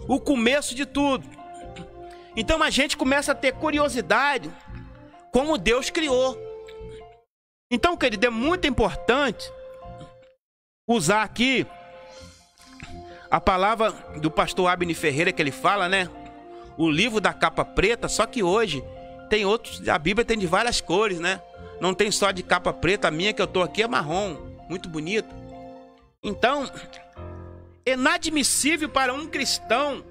o começo de tudo, então a gente começa a ter curiosidade como Deus criou. Então, querido, é muito importante usar aqui a palavra do pastor Abner Ferreira, que ele fala, né? O livro da capa preta, só que hoje tem outros, a Bíblia tem de várias cores, né? Não tem só de capa preta, a minha que eu tô aqui é marrom, muito bonita. Então, é inadmissível para um cristão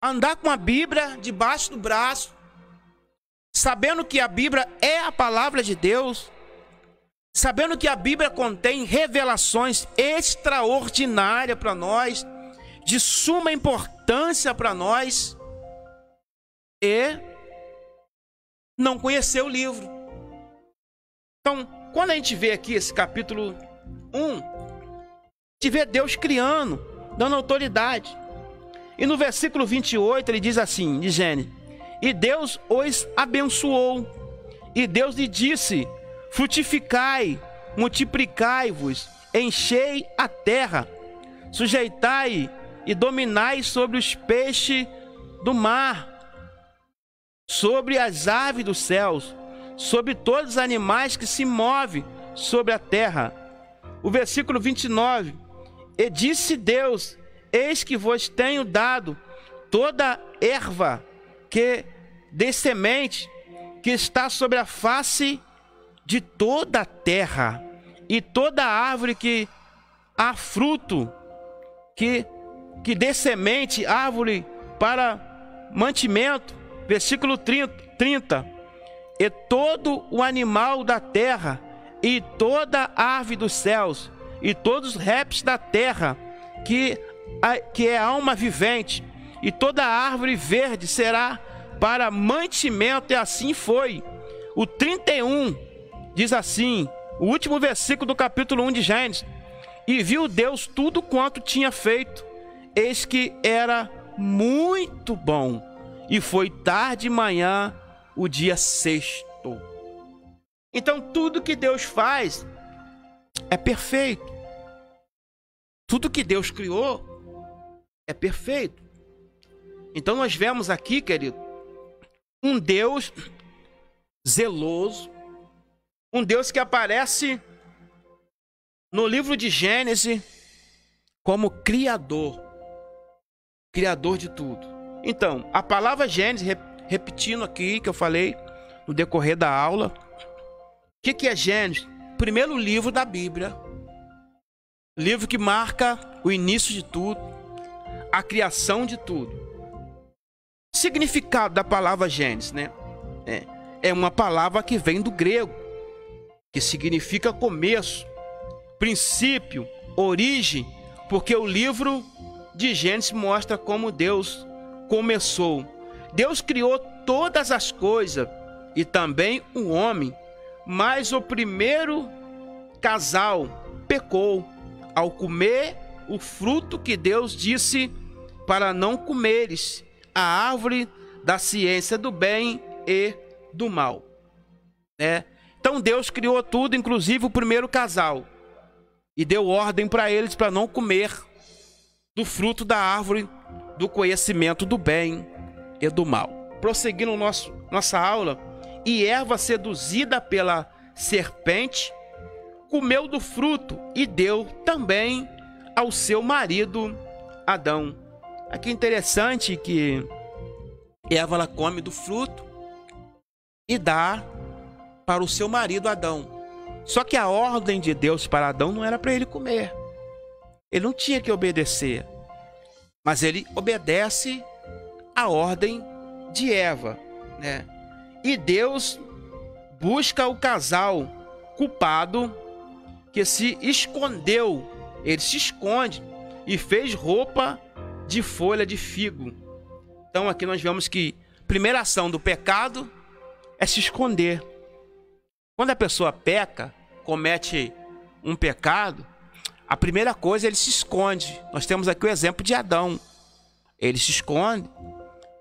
andar com a Bíblia debaixo do braço, sabendo que a Bíblia é a palavra de Deus, sabendo que a Bíblia contém revelações extraordinárias para nós, de suma importância para nós, e não conhecer o livro. Então, quando a gente vê aqui esse capítulo 1, a gente vê Deus criando, dando autoridade. E no versículo 28 ele diz assim, de Gênesis: e Deus os abençoou, e Deus lhe disse: frutificai, multiplicai-vos, enchei a terra, sujeitai e dominai sobre os peixes do mar, sobre as aves dos céus, sobre todos os animais que se movem sobre a terra. O versículo 29: e disse Deus: eis que vos tenho dado toda erva que dê semente, que está sobre a face de toda a terra, e toda árvore que há fruto, que dê semente, árvore para mantimento. Versículo 30: e todo o animal da terra, e toda ave dos céus, e todos os répteis da terra, que é alma vivente, e toda árvore verde será para mantimento. E assim foi. O 31 diz assim, o último versículo do capítulo 1 de Gênesis: e viu Deus tudo quanto tinha feito, eis que era muito bom, e foi tarde e manhã o dia sexto. Então tudo que Deus faz é perfeito. Tudo que Deus criou é perfeito. Então nós vemos aqui, querido, um Deus zeloso, um Deus que aparece no livro de Gênesis como Criador de tudo. Então, a palavra Gênesis, repetindo aqui que eu falei no decorrer da aula, o que é Gênesis? Primeiro livro da Bíblia, livro que marca o início de tudo, a criação de tudo. O significado da palavra Gênesis, né? É uma palavra que vem do grego, que significa começo, princípio, origem, porque o livro de Gênesis mostra como Deus começou. Deus criou todas as coisas e também o homem, mas o primeiro casal pecou ao comer o fruto que Deus disse para não comeres, a árvore da ciência do bem e do mal, né? Então Deus criou tudo, inclusive o primeiro casal, e deu ordem para eles para não comer do fruto da árvore do conhecimento do bem e do mal. Prosseguindo nossa aula, e Eva, seduzida pela serpente, comeu do fruto e deu também ao seu marido Adão. Aqui é interessante que Eva, ela come do fruto e dá para o seu marido Adão. Só que a ordem de Deus para Adão não era para ele comer. Ele não tinha que obedecer. Mas ele obedece a ordem de Eva, né? E Deus busca o casal culpado que se escondeu. Ele se esconde e fez roupa de folha de figo. Então aqui nós vemos que a primeira ação do pecado é se esconder. Quando a pessoa peca, comete um pecado, a primeira coisa, ele se esconde. Nós temos aqui o exemplo de Adão. Ele se esconde,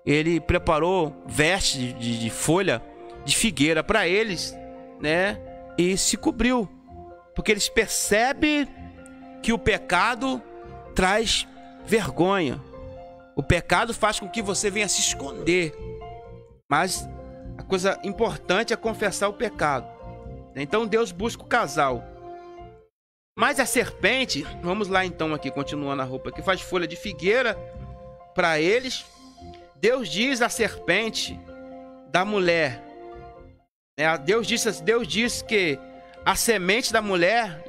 ele preparou veste de folha de figueira para eles, né? E se cobriu, porque eles percebem que o pecado traz vergonha. O pecado faz com que você venha se esconder. Mas a coisa importante é confessar o pecado. Então Deus busca o casal. Mas a serpente, vamos lá então aqui, continuando a roupa, que faz folha de figueira para eles. Deus diz à serpente da mulher, né? Deus disse que a semente da mulher,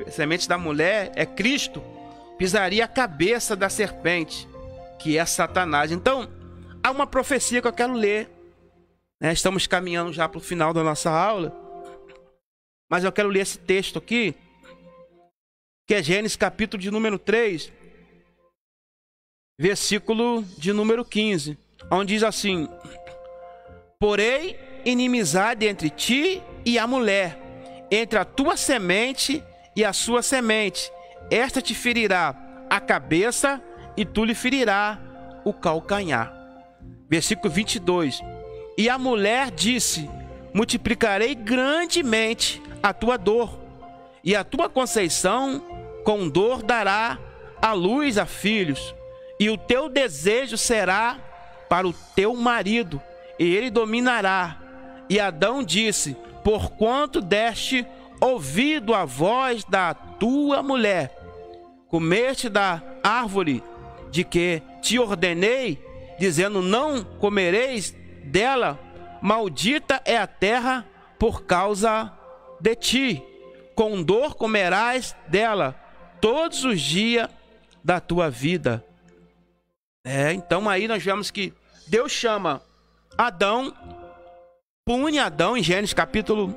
a semente da mulher é Cristo, pisaria a cabeça da serpente, que é Satanás. Então, há uma profecia que eu quero ler, né? Estamos caminhando já para o final da nossa aula. Mas eu quero ler esse texto aqui, que é Gênesis capítulo de número 3, versículo de número 15, onde diz assim: porém, inimizade entre ti e a mulher, entre a tua semente e a sua semente. Esta te ferirá a cabeça e tu lhe ferirá o calcanhar. Versículo 22. E a mulher disse: multiplicarei grandemente a tua dor, e a tua conceição com dor dará à luz a filhos, e o teu desejo será para o teu marido, e ele dominará. E Adão disse: porquanto deste ouvido à voz da tua mulher, comeste da árvore de que te ordenei, dizendo: não comereis dela, maldita é a terra por causa de ti, com dor comerás dela todos os dias da tua vida. Então aí nós vemos que Deus chama Adão, pune Adão em Gênesis capítulo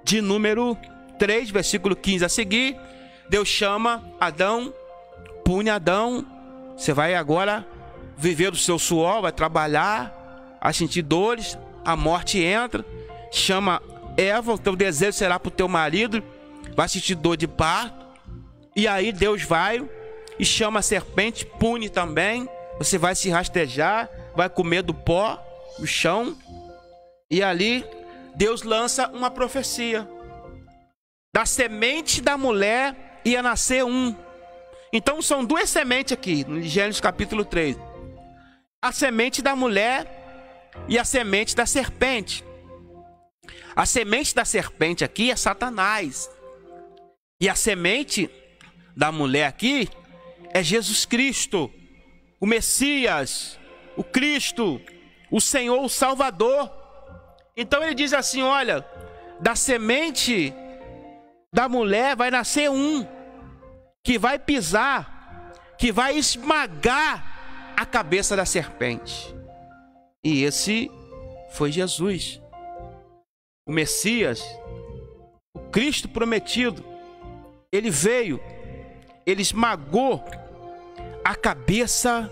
de número 3, versículo 15 a seguir. Deus chama Adão, pune Adão, você vai agora viver do seu suor, vai trabalhar, vai sentir dores, a morte entra. Chama Eva, o teu desejo será para o teu marido, vai sentir dor de parto. E aí Deus vai e chama a serpente, pune também, você vai se rastejar, vai comer do pó, do chão. E ali Deus lança uma profecia: da semente da mulher ia nascer um. Então são duas sementes aqui, no Gênesis capítulo 3. A semente da mulher e a semente da serpente. A semente da serpente aqui é Satanás. E a semente da mulher aqui é Jesus Cristo, o Messias, o Cristo, o Senhor, o Salvador. Então ele diz assim: olha, da semente da mulher vai nascer um, que vai pisar, que vai esmagar a cabeça da serpente. E esse foi Jesus, o Messias, o Cristo prometido. Ele veio, ele esmagou a cabeça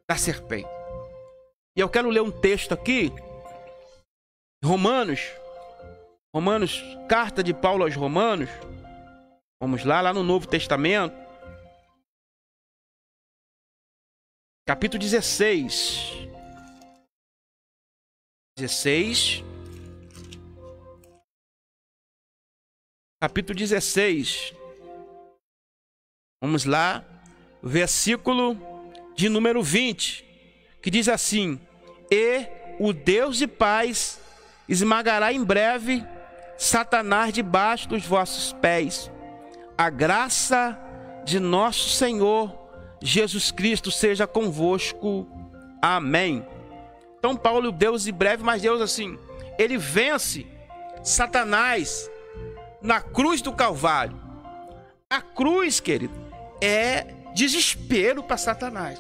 da serpente. E eu quero ler um texto aqui, Romanos, carta de Paulo aos Romanos. Vamos lá no Novo Testamento, capítulo 16. Capítulo 16. Vamos lá, versículo de número 20, que diz assim: e o Deus de paz esmagará em breve Satanás debaixo dos vossos pés. A graça de nosso Senhor Jesus Cristo seja convosco. Amém. Então Paulo, Deus em breve, mas Deus assim, ele vence Satanás na cruz do Calvário. A cruz, querido, é desespero para Satanás.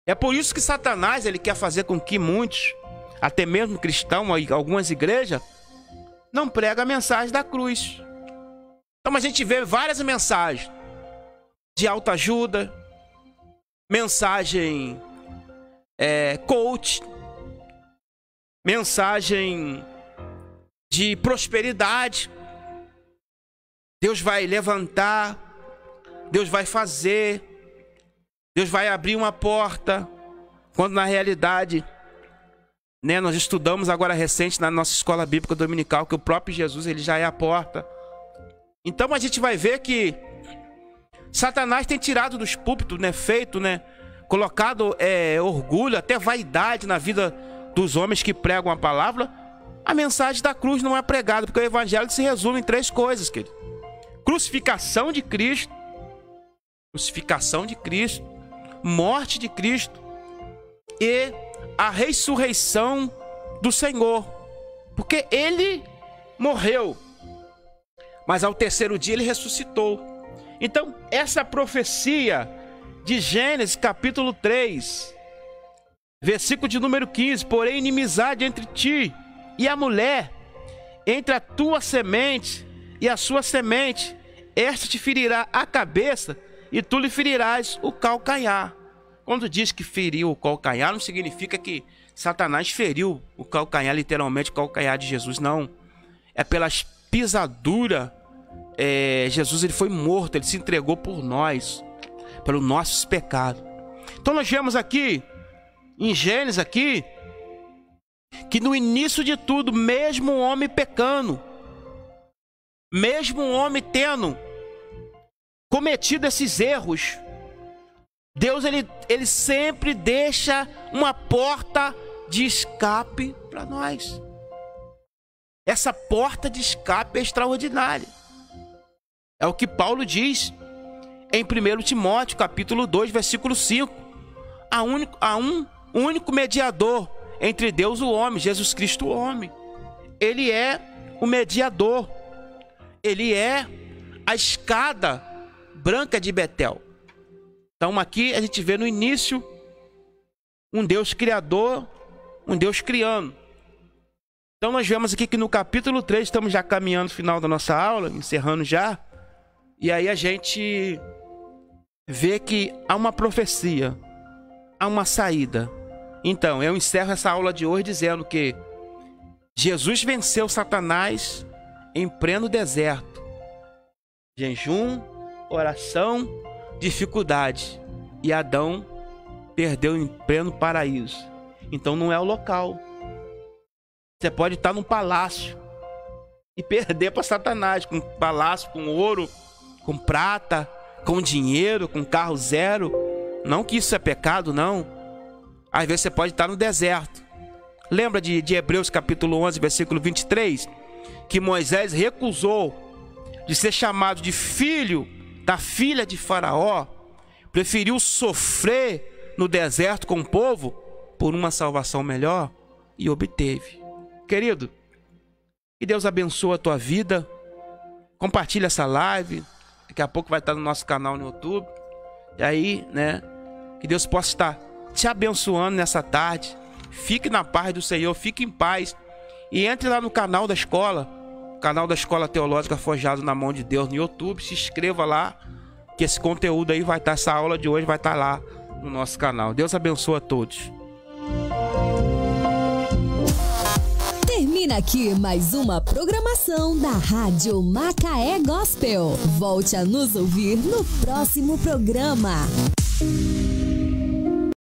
É por isso que Satanás, ele quer fazer com que muitos, até mesmo cristãos, algumas igrejas, não pregam a mensagem da cruz. Então a gente vê várias mensagens de autoajuda, mensagem coach, mensagem de prosperidade. Deus vai levantar, Deus vai fazer, Deus vai abrir uma porta, quando na realidade, nós estudamos agora recente na nossa escola bíblica dominical que o próprio Jesus, ele já é a porta. Então a gente vai ver que Satanás tem tirado dos púlpitos, feito, colocado orgulho, até vaidade na vida dos homens que pregam a palavra. A mensagem da cruz não é pregada, porque o evangelho se resume em 3 coisas, querido: crucificação de Cristo, morte de Cristo e a ressurreição do Senhor. Porque ele morreu, mas ao terceiro dia ele ressuscitou. Então essa profecia de Gênesis capítulo 3, versículo de número 15: porém inimizade entre ti e a mulher, entre a tua semente e a sua semente, este te ferirá a cabeça e tu lhe ferirás o calcanhar. Quando diz que feriu o calcanhar, não significa que Satanás feriu o calcanhar, literalmente o calcanhar de Jesus, não. É pelas pisaduras. Jesus ele foi morto, ele se entregou por nós, pelo nossos pecados. Então nós vemos aqui, em Gênesis aqui, que no início de tudo, mesmo o homem pecando, mesmo o homem tendo cometido esses erros, Deus ele sempre deixa uma porta de escape para nós. Essa porta de escape é extraordinária. É o que Paulo diz em 1 Timóteo, capítulo 2, versículo 5. Há um único mediador entre Deus e o homem, Jesus Cristo o homem. Ele é o mediador. Ele é a escada branca de Betel. Então aqui a gente vê no início um Deus criador, um Deus criando. Então nós vemos aqui que no capítulo 3, estamos já caminhando no final da nossa aula, encerrando já. E aí a gente vê que há uma profecia, há uma saída. Então, eu encerro essa aula de hoje dizendo que Jesus venceu Satanás em pleno deserto. Jejum, oração, dificuldade. E Adão perdeu em pleno paraíso. Então não é o local. Você pode estar num palácio e perder para Satanás, com palácio, com ouro, com prata, com dinheiro, com carro zero. Não que isso é pecado, não. Às vezes você pode estar no deserto. Lembra de Hebreus capítulo 11, versículo 23? Que Moisés recusou de ser chamado de filho da filha de Faraó. Preferiu sofrer no deserto com o povo por uma salvação melhor e obteve. Querido, que Deus abençoe a tua vida. Compartilha essa live. Daqui a pouco vai estar no nosso canal no YouTube. E aí, né? Que Deus possa estar te abençoando nessa tarde. Fique na paz do Senhor, fique em paz. E entre lá no canal da escola, canal da Escola Teológica Forjado na Mão de Deus no YouTube. Se inscreva lá, que esse conteúdo aí vai estar, essa aula de hoje vai estar lá no nosso canal. Deus abençoe a todos. Termina aqui mais uma programação da Rádio Macaé Gospel. Volte a nos ouvir no próximo programa.